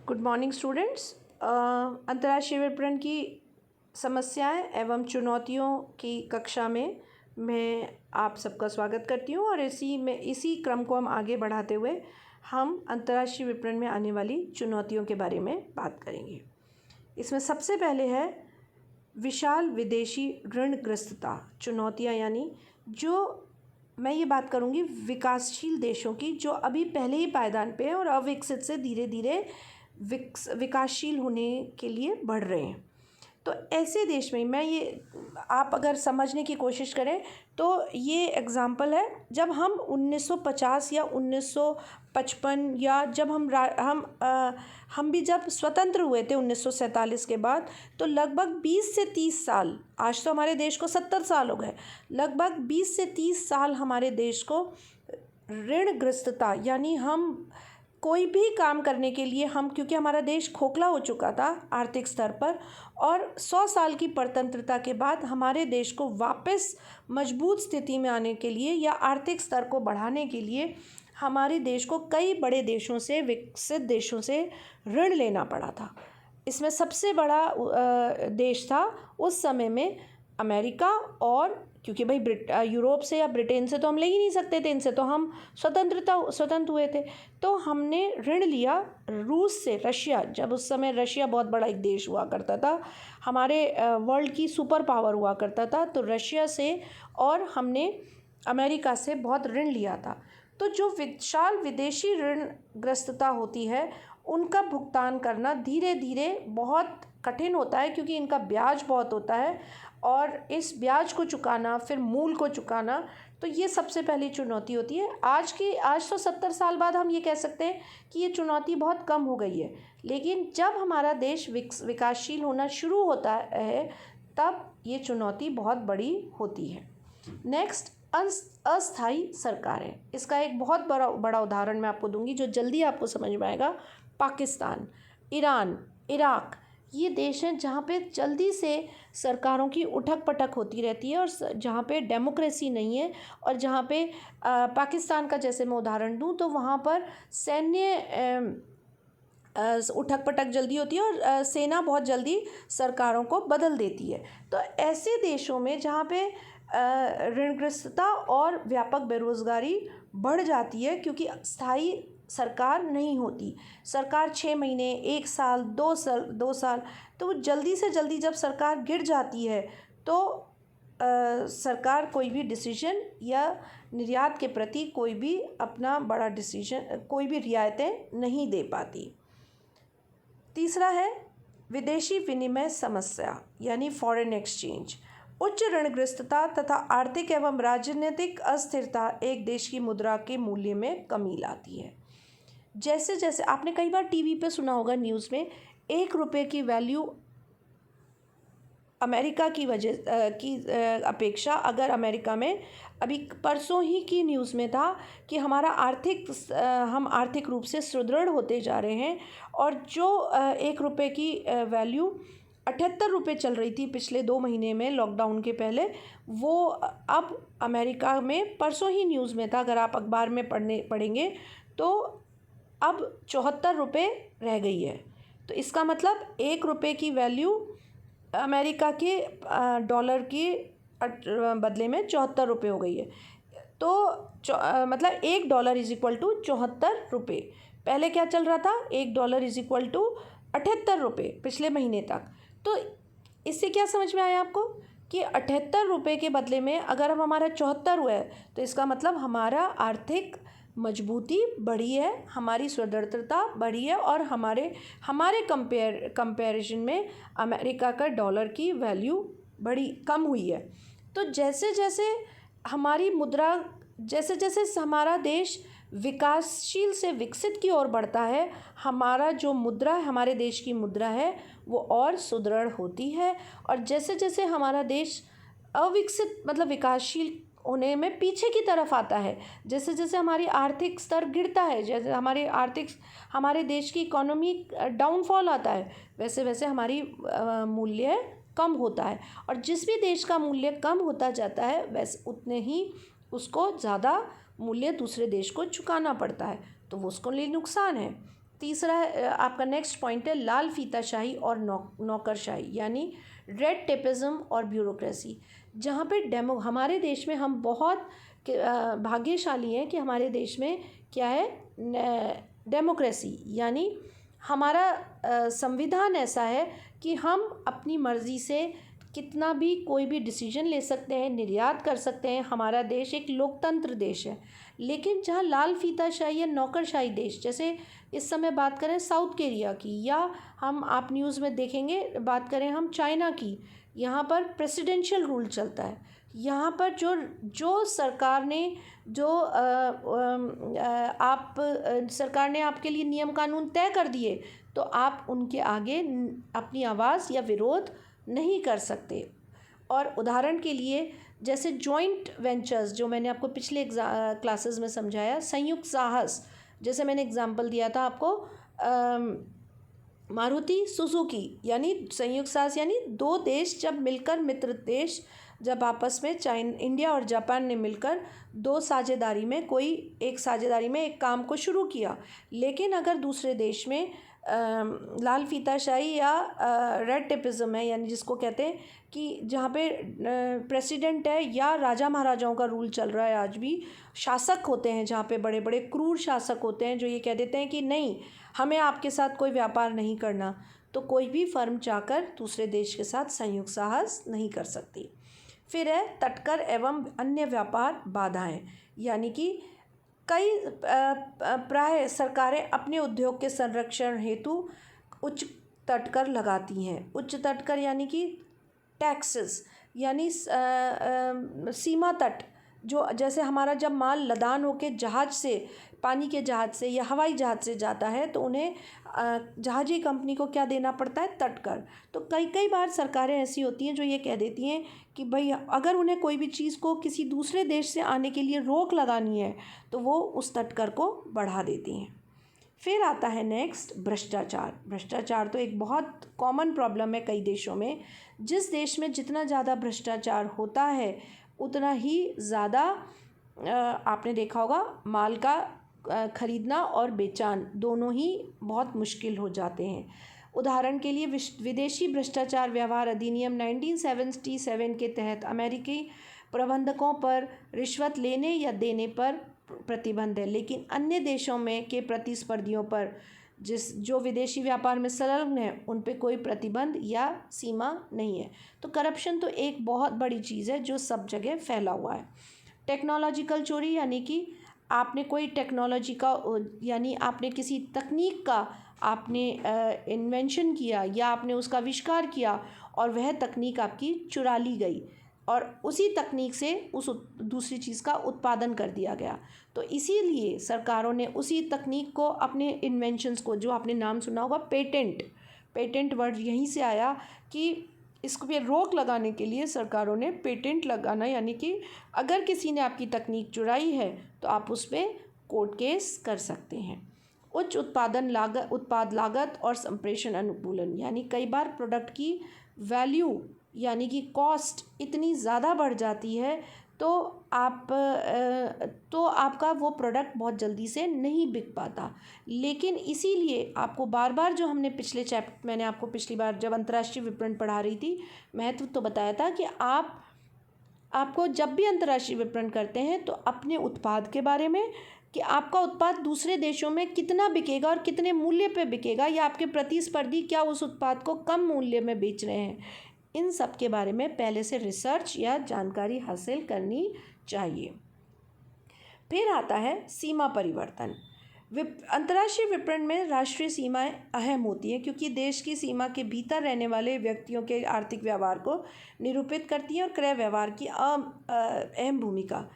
Good morning students. अंतर्राष्ट्रीय विपणन की समस्याएं एवं चुनौतियों की कक्षा में मैं आप सबका स्वागत करती हूं और इसी क्रम को हम आगे बढ़ाते हुए हम अंतर्राष्ट्रीय विपणन में आने वाली चुनौतियों के बारे में बात करेंगे। इसमें सबसे पहले है विशाल विदेशी ऋणग्रस्तता चुनौतियां, यानी जो मैं ये बात करूँगी विकासशील देशों की जो अभी पहले ही पायदान पे हैं और अविकसित से धीरे धीरे विकासशील होने के लिए बढ़ रहे हैं। तो ऐसे देश में आप अगर समझने की कोशिश करें तो ये एग्ज़ाम्पल है, जब हम 1950 या 1955 या जब हम भी जब स्वतंत्र हुए थे 1947 के बाद, तो लगभग 20 से 30 साल, आज तो हमारे देश को 70 साल हो गए, लगभग 20 से 30 साल हमारे देश को ऋणग्रस्तता, यानी हम कोई भी काम करने के लिए क्योंकि हमारा देश खोखला हो चुका था आर्थिक स्तर पर, और 100 साल की परतंत्रता के बाद हमारे देश को वापस मजबूत स्थिति में आने के लिए या आर्थिक स्तर को बढ़ाने के लिए हमारे देश को कई बड़े देशों से, विकसित देशों से ऋण लेना पड़ा था। इसमें सबसे बड़ा देश था उस समय में अमेरिका, और क्योंकि भाई यूरोप से या ब्रिटेन से तो हम ले ही नहीं सकते थे, इनसे तो हम स्वतंत्र हुए थे, तो हमने ऋण लिया रूस से। रशिया, जब उस समय रशिया बहुत बड़ा एक देश हुआ करता था, हमारे वर्ल्ड की सुपर पावर हुआ करता था, तो रशिया से और हमने अमेरिका से बहुत ऋण लिया था। तो जो विशाल विदेशी ऋणग्रस्तता होती है उनका भुगतान करना धीरे धीरे बहुत कठिन होता है, क्योंकि इनका ब्याज बहुत होता है और इस ब्याज को चुकाना, फिर मूल को चुकाना, तो ये सबसे पहली चुनौती होती है। आज तो 70 साल बाद हम ये कह सकते हैं कि ये चुनौती बहुत कम हो गई है, लेकिन जब हमारा देश विकासशील होना शुरू होता है तब ये चुनौती बहुत बड़ी होती है। नेक्स्ट, अस्थायी सरकारें। इसका एक बहुत बड़ा उदाहरण मैं आपको दूंगी जो जल्दी आपको समझ में आएगा। पाकिस्तान, ईरान, इराक, ये देश हैं जहाँ पे जल्दी से सरकारों की उठक पटक होती रहती है और जहाँ पे डेमोक्रेसी नहीं है, और जहाँ पे पाकिस्तान का जैसे मैं उदाहरण दूँ तो वहाँ पर सैन्य उठक पटक जल्दी होती है और सेना बहुत जल्दी सरकारों को बदल देती है। तो ऐसे देशों में जहाँ पे ऋणग्रस्तता और व्यापक बेरोज़गारी बढ़ जाती है, क्योंकि स्थायी सरकार नहीं होती। सरकार 6 महीने, 1 साल, 2 साल, तो जल्दी से जल्दी जब सरकार गिर जाती है तो सरकार कोई भी डिसीजन या निर्यात के प्रति कोई भी अपना बड़ा डिसीजन, कोई भी रियायतें नहीं दे पाती। तीसरा है विदेशी विनिमय समस्या, यानी फॉरेन एक्सचेंज। उच्च ऋणग्रस्तता तथा आर्थिक एवं राजनीतिक अस्थिरता एक देश की मुद्रा के मूल्य में कमी लाती है। जैसे जैसे आपने कई बार टीवी पे सुना होगा, न्यूज़ में, 1 रुपये की वैल्यू अमेरिका की अपेक्षा, अगर अमेरिका में अभी परसों ही की न्यूज़ में था कि हम आर्थिक रूप से सुदृढ़ होते जा रहे हैं, और जो 1 रुपये की वैल्यू 78 रुपये चल रही थी पिछले 2 महीने में लॉकडाउन के पहले, वो अब अमेरिका में परसों ही न्यूज़ में था, अगर आप अखबार में पढ़ेंगे तो अब 74 रुपये रह गई है। तो इसका मतलब 1 रुपये की वैल्यू अमेरिका के डॉलर के बदले में 74 रुपये हो गई है। तो मतलब $1 इज इक्वल टू 74 रुपये। पहले क्या चल रहा था? $1 इज इक्वल टू 78 रुपये पिछले महीने तक। तो इससे क्या समझ में आया आपको कि 78 रुपये के बदले में अगर हमारा 74 हुआ है, तो इसका मतलब हमारा आर्थिक मजबूती बढ़ी है, हमारी सुदृढ़ता बढ़ी है, और हमारे कंपैरिजन में अमेरिका का डॉलर की वैल्यू कम हुई है। तो जैसे जैसे हमारा देश विकासशील से विकसित की ओर बढ़ता है, हमारा जो मुद्रा है, हमारे देश की मुद्रा है, वो और सुदृढ़ होती है, और जैसे जैसे हमारा देश अविकसित मतलब विकासशील होने में पीछे की तरफ आता है, जैसे जैसे हमारी आर्थिक स्तर गिरता है, जैसे हमारे देश की इकोनॉमी डाउनफॉल आता है, वैसे वैसे हमारी मूल्य कम होता है, और जिस भी देश का मूल्य कम होता जाता है वैसे उतने ही उसको ज़्यादा मूल्य दूसरे देश को चुकाना पड़ता है, तो वो उसको लिए नुकसान है। तीसरा आपका नेक्स्ट पॉइंट है लाल फीताशाही और नौकरशाही, यानी रेड टेपिज्म और ब्यूरोक्रेसी। जहाँ पे हमारे देश में हम बहुत भाग्यशाली हैं कि हमारे देश में क्या है, डेमोक्रेसी, यानी हमारा संविधान ऐसा है कि हम अपनी मर्ज़ी से कितना भी कोई भी डिसीजन ले सकते हैं, निर्यात कर सकते हैं। हमारा देश एक लोकतंत्र देश है। लेकिन जहाँ लाल फीताशाही या नौकरशाही देश, जैसे इस समय बात करें साउथ कोरिया की, या हम आप न्यूज़ में देखेंगे, बात करें हम चाइना की, यहाँ पर प्रेसिडेंशियल रूल चलता है। यहाँ पर जो सरकार ने सरकार ने आपके लिए नियम कानून तय कर दिए, तो आप उनके आगे अपनी आवाज़ या विरोध नहीं कर सकते। और उदाहरण के लिए जैसे जॉइंट वेंचर्स, जो मैंने आपको पिछले क्लासेस में समझाया, संयुक्त साहस, जैसे मैंने एग्जांपल दिया था आपको मारुति सुजुकी, यानी संयुक्त साहस, यानी दो देश जब मिलकर, मित्र देश जब आपस में, इंडिया और जापान ने मिलकर दो साझेदारी में एक काम को शुरू किया। लेकिन अगर दूसरे देश में लाल फीताशाही या रेड टेपिज्म है, यानी जिसको कहते हैं कि जहाँ पे प्रेसिडेंट है या राजा महाराजाओं का रूल चल रहा है, आज भी शासक होते हैं, जहाँ पे बड़े बड़े क्रूर शासक होते हैं जो ये कह देते हैं कि नहीं, हमें आपके साथ कोई व्यापार नहीं करना, तो कोई भी फर्म चाहकर दूसरे देश के साथ संयुक्त साहस नहीं कर सकती। फिर है तटकर एवं अन्य व्यापार बाधाएं, यानी कि कई प्राय सरकारें अपने उद्योग के संरक्षण हेतु उच्च तटकर लगाती हैं। उच्च तटकर यानी कि टैक्सेस, यानी सीमा तट, जो जैसे हमारा जब माल लदान होके जहाज़ से, पानी के जहाज़ से या हवाई जहाज़ से जाता है, तो उन्हें जहाज़ी कंपनी को क्या देना पड़ता है, तटकर। तो कई बार सरकारें ऐसी होती हैं जो ये कह देती हैं कि भाई अगर उन्हें कोई भी चीज़ को किसी दूसरे देश से आने के लिए रोक लगानी है, तो वो उस तटकर को बढ़ा देती हैं। फिर आता है नेक्स्ट भ्रष्टाचार। भ्रष्टाचार तो एक बहुत कॉमन प्रॉब्लम है कई देशों में। जिस देश में जितना ज़्यादा भ्रष्टाचार होता है, उतना ही ज़्यादा आपने देखा होगा माल का खरीदना और बेचान दोनों ही बहुत मुश्किल हो जाते हैं। उदाहरण के लिए विदेशी भ्रष्टाचार व्यवहार अधिनियम 1977 के तहत अमेरिकी प्रबंधकों पर रिश्वत लेने या देने पर प्रतिबंध है, लेकिन अन्य देशों में के प्रतिस्पर्धियों पर जो विदेशी व्यापार में संलग्न है, उन पे कोई प्रतिबंध या सीमा नहीं है। तो करप्शन तो एक बहुत बड़ी चीज़ है जो सब जगह फैला हुआ है। टेक्नोलॉजिकल चोरी, यानी कि आपने कोई टेक्नोलॉजी का, यानी आपने किसी तकनीक का आपने इन्वेंशन किया या आपने उसका आविष्कार किया और वह तकनीक आपकी चुरा ली गई और उसी तकनीक से उस दूसरी चीज़ का उत्पादन कर दिया गया। तो इसीलिए सरकारों ने उसी तकनीक को, अपने इन्वेंशंस को, जो आपने नाम सुना होगा पेटेंट वर्ड यहीं से आया कि इसको पे रोक लगाने के लिए सरकारों ने पेटेंट लगाना, यानी कि अगर किसी ने आपकी तकनीक चुराई है तो आप उस पर कोर्ट केस कर सकते हैं। उच्च उत्पाद लागत और संप्रेषण अनुकूलन, यानी कई बार प्रोडक्ट की वैल्यू यानी कि कॉस्ट इतनी ज़्यादा बढ़ जाती है तो आपका वो प्रोडक्ट बहुत जल्दी से नहीं बिक पाता। लेकिन इसीलिए आपको बार बार, जो हमने मैंने आपको पिछली बार जब अंतर्राष्ट्रीय विपणन पढ़ा रही थी, महत्व तो बताया था कि आपको जब भी अंतर्राष्ट्रीय विपणन करते हैं तो अपने उत्पाद के बारे में, कि आपका उत्पाद दूसरे देशों में कितना बिकेगा और कितने मूल्य पे बिकेगा, या आपके प्रतिस्पर्धी क्या उस उत्पाद को कम मूल्य में बेच रहे हैं, इन सब के बारे में पहले से रिसर्च या जानकारी हासिल करनी चाहिए। फिर आता है सीमा परिवर्तन। अंतर्राष्ट्रीय विपणन में राष्ट्रीय सीमाएं अहम होती हैं क्योंकि देश की सीमा के भीतर रहने वाले व्यक्तियों के आर्थिक व्यवहार को निरूपित करती हैं और क्रय व्यवहार की अहम भूमिका।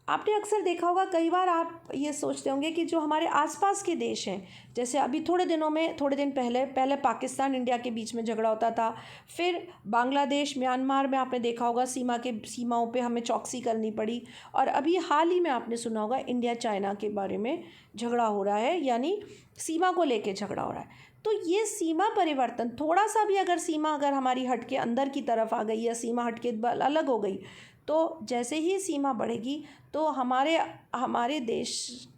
आपने अक्सर देखा होगा, कई बार आप ये सोचते होंगे कि जो हमारे आसपास के देश हैं, जैसे अभी थोड़े दिन पहले पाकिस्तान इंडिया के बीच में झगड़ा होता था, फिर बांग्लादेश म्यांमार में आपने देखा होगा सीमाओं पे हमें चौकसी करनी पड़ी, और अभी हाल ही में आपने सुना होगा इंडिया चाइना के बारे में झगड़ा हो रहा है, यानी सीमा को लेके झगड़ा हो रहा है। तो ये सीमा परिवर्तन, थोड़ा सा भी अगर सीमा अगर हमारी हट के अंदर की तरफ आ गई या सीमा हट के अलग हो गई, तो जैसे ही सीमा बढ़ेगी तो हमारे देश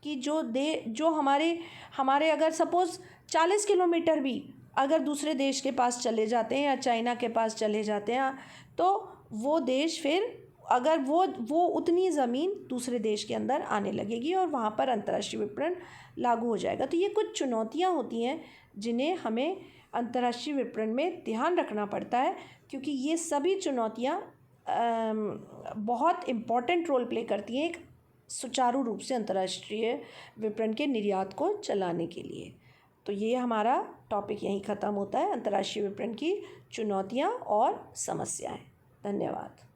की जो हमारे अगर सपोज़ 40 किलोमीटर भी अगर दूसरे देश के पास चले जाते हैं या चाइना के पास चले जाते हैं तो वो देश फिर अगर वो उतनी ज़मीन दूसरे देश के अंदर आने लगेगी और वहाँ पर अंतर्राष्ट्रीय विपणन लागू हो जाएगा। तो ये कुछ चुनौतियाँ होती हैं जिन्हें हमें अंतर्राष्ट्रीय विपणन में ध्यान रखना पड़ता है, क्योंकि ये सभी चुनौतियाँ बहुत इम्पॉर्टेंट रोल प्ले करती हैं एक सुचारू रूप से अंतर्राष्ट्रीय विपणन के निर्यात को चलाने के लिए। तो ये हमारा टॉपिक यहीं ख़त्म होता है, अंतर्राष्ट्रीय विपणन की चुनौतियाँ और समस्याएं। धन्यवाद।